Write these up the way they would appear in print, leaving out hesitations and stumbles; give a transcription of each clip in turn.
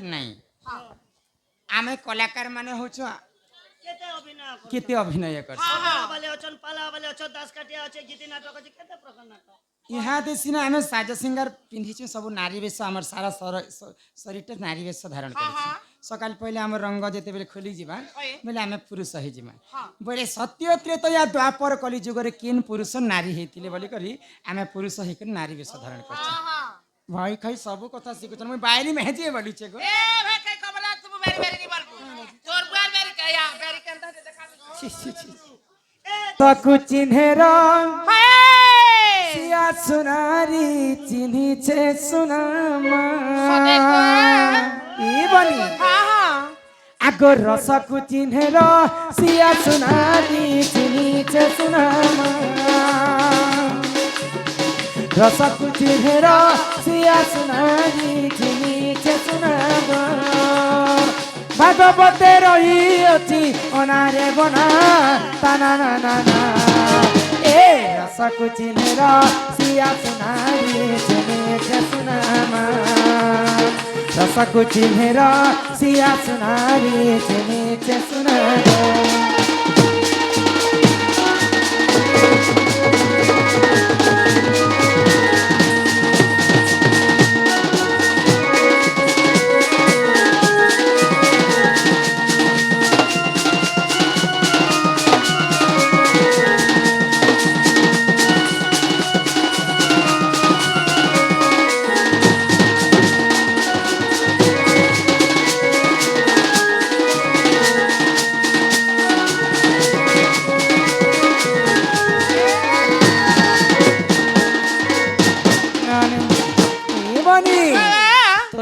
नहीं आमे कलाकार माने होछ केते अभिनय कर यहाँ देसिना आमे साज सिंगार पिंधिछु सब नारी वेश हमर सारा शरीर नारी वेश धारण करिछु सकाल पहिले हमर रंग जेते बेले खोली जिबा बेले आमे पुरुष हे जिमा बेले सत्य त्रेतया द्वापर कली जुगरे किन पुरुष नारी हेतिले बोली करी आमे पुरुष हे नारी वेश धारण करछु भाई खै सब कथा सिकुछ म बायरी मेहजे बोली छे गो ए भाई कई कमला तुम बेरी बेरी नहीं बोलबो तोर बार बेरी कया बेरी कंदा दे देखा तकु चिन्हे रंग हाय सिया सुनारी चिन्ही छे सुनामा ई बनी हां आगो रसकु चिन्हे र सिया सुनारी चिन्ही छे सुनामा रसकु चिन्हे र सिया सुनारी चिन्ही छे सुनामा भागवते रही अछि अनारे बना ताना ना ना ना ए रसकु चिन्हे र सिया सुनारी चिन्ही छे सुनामा रसकु चिन्हे र सिया सुनारी चिन्ही छे सुनामा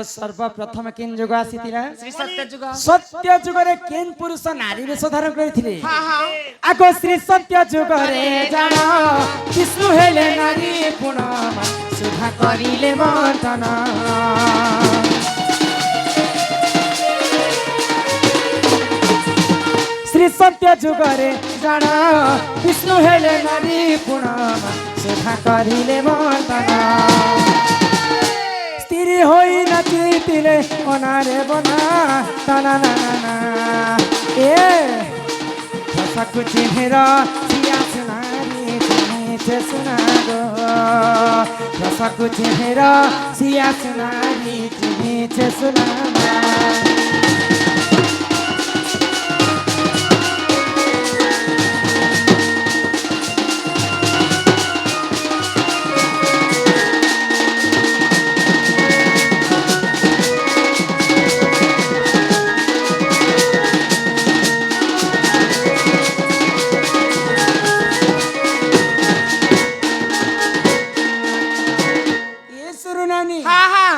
सर्वप्रथम केन जुग आसीतिला श्री सत्य जुग रे केन पुरुष नारी वेश धारण करिथिले हां हां आगो श्री सत्य जुग रे जान विष्णु हेले नारी पुण सुधा करिले वर्तन श्री सत्य जुग रे जान विष्णु हेले नारी पुण सुधा करिले वर्तन स्त्री होई नाचितिले अनारे बना ताना ना ना ना ए रसकु चिन्हे र सिया सुनारी चिन्हे छे सुना गो रसकु चिन्हे र सिया सुनारी चिन्हे छे सुना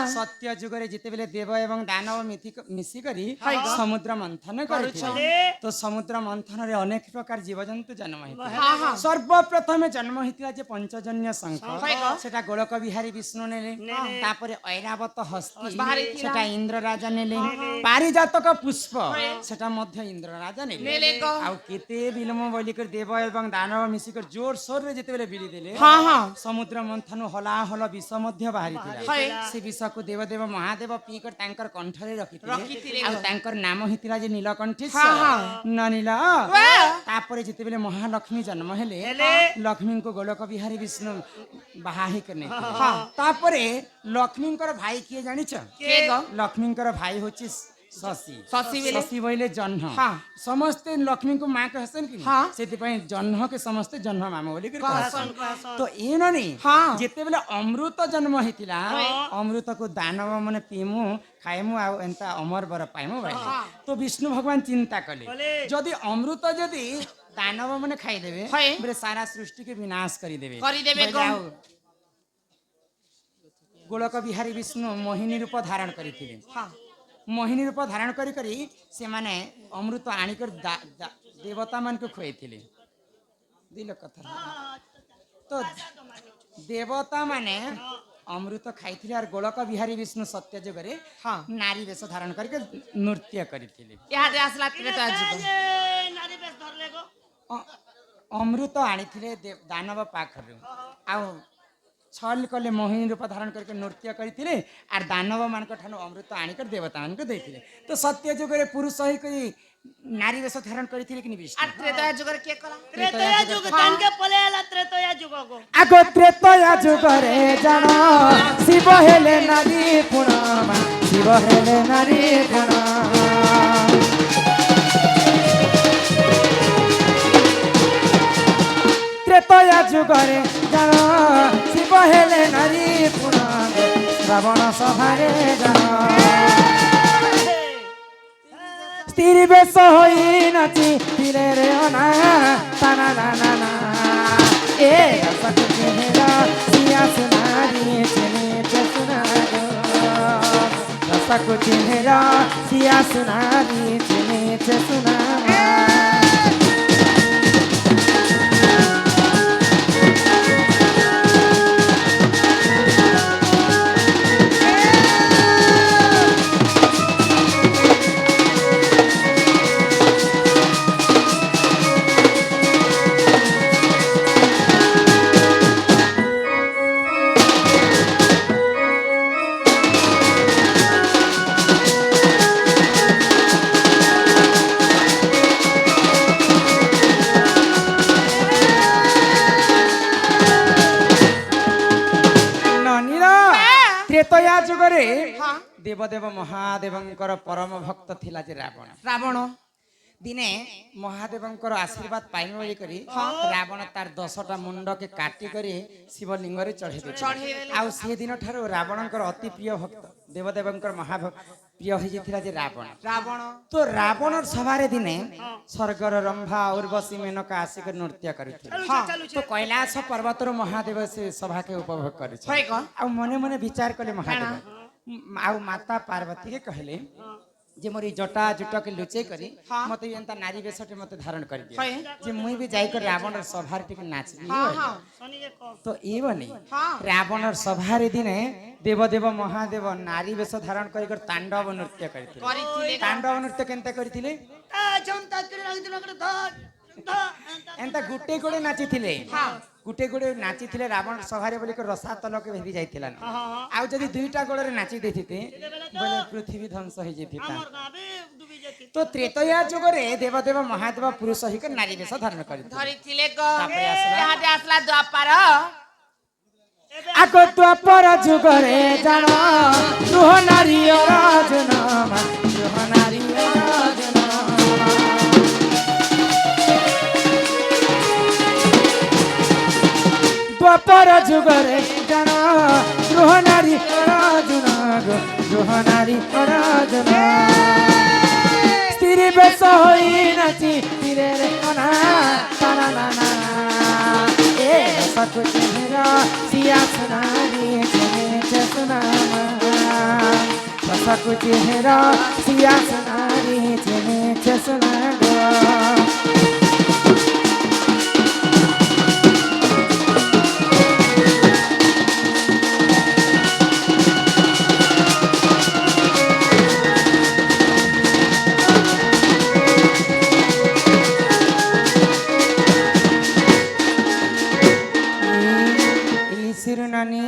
सत्य जुगरे जिते बेले देव एवं दानव मिसी करी समुद्र मंथन करथिले तो समुद्र मंथन रे अनेक प्रकार जीवजंतु जन्म हेतिले सर्वप्रथम जन्म हेतिला जे पंचजन्य शंख सेटा गोलक बिहारी विष्णु नेले तापरे ऐरावत हस्ती सेटा इंद्र राजा नेले पारिजातक पुष्प सेटा मध्य इंद्र राजा नेले आ केते बिलम बोली कर देव एवं दानव मिसी कर जोर सोर रे जिते बेले बिली देले समुद्र मंथन हला हला विष मध्य बाहरी थिला से विष को देवदेव महादेव पी कर तांकर कंठ रे रखिथिले आ तांकर नाम हितिला जे नीलकंठेश्वर ननीला तापरे जिते बेले महालक्ष्मी जन्म हेले लक्ष्मी को गोलक बिहारी विष्णु बाहाही करने तापरे लक्ष्मी कर भाई किए जानि छ के गो लक्ष्मी कर भाई होछि शशि शशि बोले जन्ह समस्त लक्ष्मी को माँ कहसन कि सेति पय जन्ह के समस्त जन्ह मामा बोली कर कहसन तो एननी जेते बेले अमृत जन्म हेतिला अमृत को दानव माने पीमु खाइमु आ एंता अमर बर पाइमु भाई तो विष्णु भगवान चिंता कले जदि अमृत जदि दानव माने खाइ देबे बरे सारा सृष्टि के विनाश करि देबे गोलक बिहारी विष्णु मोहिनी रूप धारण करिथिले मोहिनी रूप धारण करी करी से माने अमृत आनिकर देवता मान को खुआइथिले दिल कथा तो देवता माने अमृत खाइथिले और गोलक बिहारी विष्णु सत्य जुगरे नारी वेश धारण करके नृत्य करिथिले याद आसला त्रेता जुग नारी वेश धरले गो अमृत आनिथिले दानव पाखरु आ छल कले मोहिनी रूप धारण करके नृत्य करथिले आर दानव मानक ठानु अमृत आनिकर देवता मानक देथिले तो सत्य जुगरे पुरुष ही कोई नारी वेश धारण करथिले कि विष्णु আর ত্রেতয়া যুগের কে কলা त्रेतया युग तानके पलेला त्रेतया युगको आगो त्रेतया जुगरे जान शिव हेले नारी पुणमा शिव हेले नारी पुणमा त्रेतया जुगरे जान शिव हेले नारी पुणमा श्रावण सभारे जान स्त्री बेश होई नाची तिरे रे अना ताना ना ना ना ए रसक चेहरा सिया सुनारी चले सुना गो रसक चेहरा सिया सुनारी चले सुना त्रेतया जुगरे देवदेव महादेवंकर परम भक्त थिला जे रावण রাবণ दिने महादेवंकर आशीर्वाद पाइम बोली करी रावण तार 10टा मुंड के काटी करी शिवलिंग रे चढ़े दे आउ से दिन ठारो रावणकर अति प्रिय भक्त देवदेवंकर महाभक्त प्रिय होई जेथिला जे रावण রাবণ तो रावण सभारे दिने स्वर्गर रंभा उर्वशी मेनका आशिक नृत्य करथिले तो कैलाश पर्वतर महादेव से सभा के उपभोग करे হয় ক आ मने मने विचार कले महादेव आ माता पार्वती के कहले जे मोरी जटा जुटा के लुचे करी मते एंता नारी बेशटे मते धारण कर दिया जे मुई भी जाई कर रावण सभार टिक नाचबी तो ई बनी रावण सभार दिने देवदेव महादेव नारी बेश धारण करी कर तांडव नृत्य करथिले করিছিলে तांडव नृत्य केनता करथिले ता जमता करे लागदिल करे ध एंता गुटे गुटे नाचिथिले गुटे गुटे नाचिथिले रावण सभारे बोली कर रसातल के भेबी जाइथिला आ जदी दुईटा गोड़े नाची देथिते बोले पृथ्वी ध्वंस हो जेथिता हमर गाबे डुबी जेती तो त्रेतया जुगरे देवदेव महादेव पुरुष ही कर नारी बेश धारण करथिले ধরিছিলে গ তারপরে আসলা। ইহাতে আসলা দ্বাপার आको द्वापर जुगरे जान दुह नारी अर्जुन दुह नारी अर्जुन द्वापर जुगरे जान दुह नारी अर्जुन दुह नारी अर्जुन स्त्री बेश होई नाची तिरे रे अना ताना ना ना ए सक चेहरा सिया सुनारी चले सुना सक चेहरा सिया सुनारी चले सुना गो नानी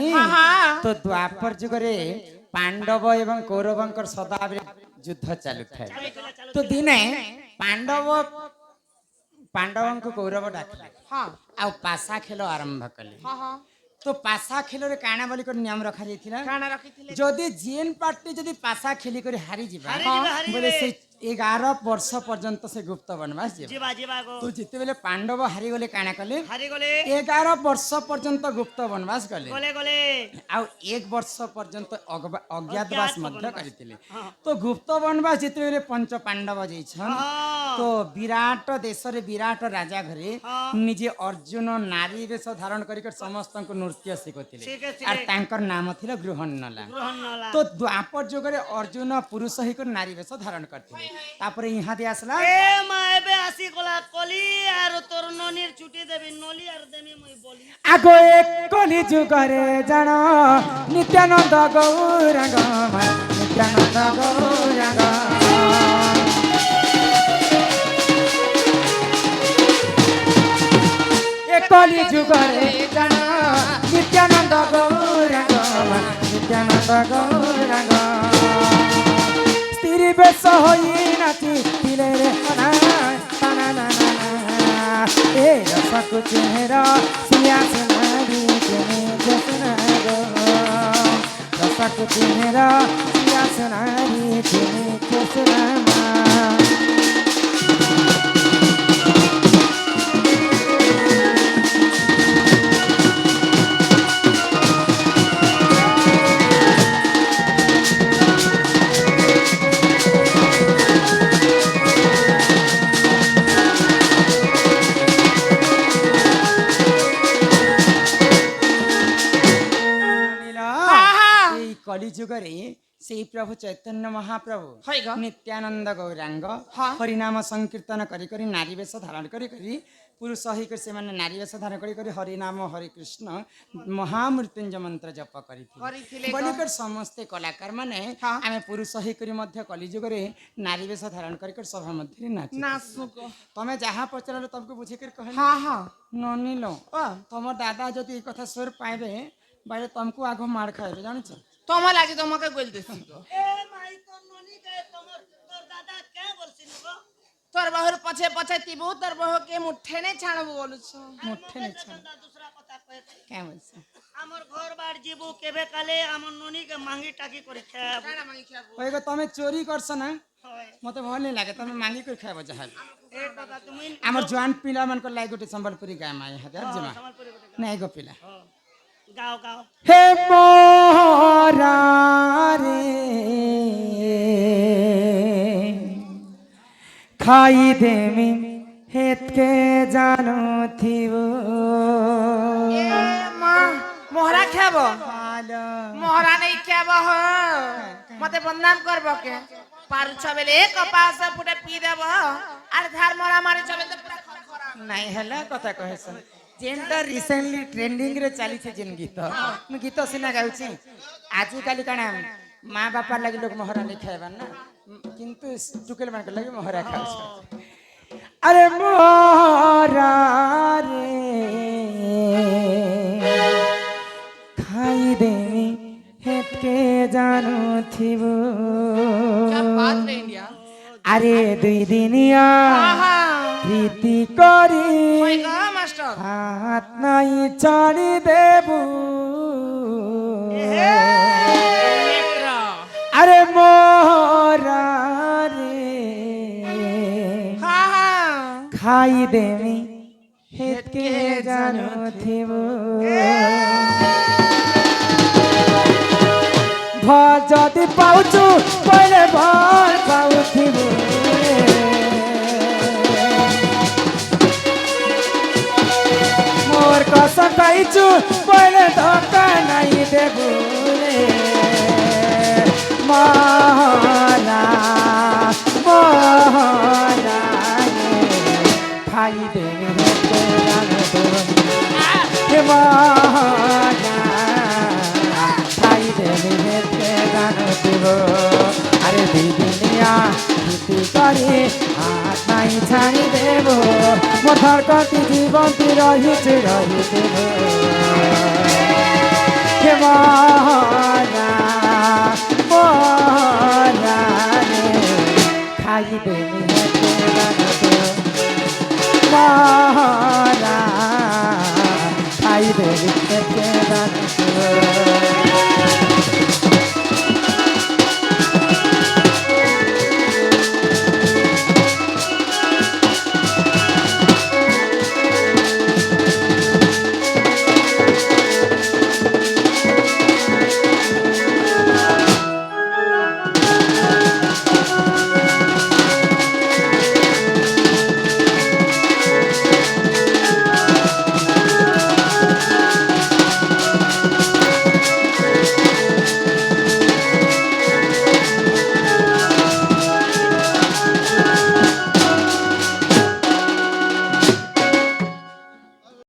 तो द्वापर जुगरे पांडव एवं कौरवंकर सदा युद्ध चालू थाए तो दिने पांडव को कौरव डाकिले आ पासा खेल आरंभ कले तो पासा खेल रे काना बोली कर नियम रखा जाइथिला কানা রাখিছিলে जदि जेन पार्टी जदि पासा खेली कर हारी जिबा हारी बोले जिबे। से 11 वर्ष पर्यंत से गुप्त वनवास जिबा जीवा जीवा गो तो जिते बेले पांडव हारी गले काना कले हारी गले 11 वर्ष पर्यंत गुप्त वनवास गले गले गले आ 1 वर्ष पर्यंत अज्ञातवास मध्य वनवास। करितिले तो गुप्त वनवास जिते बेले पंच पांडव जइछन तो विराट देश रे विराट राजा घरे निजे अर्जुन नारी वेश धारण करिकर समस्त को नृत्य सिखतिले सिखतिले। और तांकर नाम थिला गृहन्नला ग्रहणला तो द्वापर जुगरे अर्जुन पुरुष ही नारी वेश धारण करथिले तापरे यहाँ दे आसला ए मायबे आसी गला कली आर तोर ननीर छुटी देबी नली आर देमी मई बोली आगो एक कली जुगरे जान नित्यानंद गौरांग नित्यानंद गौरांग एक কলি যুগরে জান নিত্যানন্দ গৌরাঙ্গ নিত্যানন্দ গৌরাঙ্গ স্ত্রী বেশ হই নাচি দিলে রে এ রসকু চেহারা সিয়াসনারি তুমি জসনা গো রসকু চেহারা সিয়াসনারি তুমি জসনা কলিযুগরে সেই প্রভু চৈতন্য মহাপ্রভু নিত্যানন্দ গৌরাঙ্গ হরিনাম সংকীর্তন করি করি নারী বেশ ধারণ করি করি পুরুষ হইকরি সে নারী বেশ ধারণ করি করি হরিনাম হরে কৃষ্ণ মহামৃত্যুঞ্জয় মন্ত্র জপ করিকরি সমস্তে কলাকার মানে আমি পুরুষ হইকরি মধ্য কলিযুগরে নারী বেশ ধারণ করি সভা মধ্যে নাচু তুমি যাহা পচারল তোমাকে বুঝিকি কহ ননিল তোমার দাদা যদি এই কথা সুর পাইবে বাইরে তোমাকে আগ মার খাইবে জানিছ তোমার লাগে তোমাকে বল দিছি এ মাই তোর ননি কে তোর দাদা কে বলছিস গো তোর বাহুর পছে পছে তিবু তোর বাহুকে মুঠে নে ছাড়বো বলছ মুঠে নে ছাড় दूसरा কথা কই কে বলছ আমার ঘর বার জীবু কেবে কালে আমার ননি কে মাঙ্গি টাকি করে খাব কানা মাগি খাবো ওই গো তুমি চোরি করছ না হয় মতে ভাল নাই লাগে তুমি মাঙ্গি করে খাইব যাহা এ কথা তুমি আমার জোয়ান পিলা মানকর লাগি গোটে সম্বলপুরি গায় মাই হাতে জমা সম্বলপুরি কথা নাই গো পিলা গাও গাও হে মোরা রে খাই দেমি হেতকে জানো থিব মা মোহরা খাবো ভালো মোহরা নেই খাবো হ মতে বদনাম করবো কে পারুছ বেলে কপাস পুটে পি দেব আর ধার মরা মারি চবে তো পুরা খরা নাই হেলা কথা কহেছ যেনটা রিসেন্টলি ট্রেন্ডিং রে চালিছে যেন গীত মু গীত সিনা গাউছি আজি কালি কানা মা বাপা লাগি লোক মোহরা নেই খাইবার না কিন্তু টুকেল মানক লাগি মোহরা খাওছ আরে মোহরা রে খাই দেমি হেতকে জানো থিব क्या बात है इंडिया আরে দুই দিনিয়া প্রীতি করি होय ग मास्टर হাত নাই ছাড়ি দেবু नेत्र আরে মোরা রে हां हां খাই দেমি হেতকে জানো থিব যদি পাউছু পলে ভর পাউথিব মোর কসম খাইছু পলে ধোকা নাই দেবু রে মহানা মহানা খাই দেবে হেতে জানো দেব হে মহানা খাই দেবে হেতে জানো দেব আরে দিদিনিয়া গীতি করে হাত নাই ছাড়ি দেব মথার কতি জীবন্তি রহিছে রহিছে হে মহানা মহানা খাই দেবে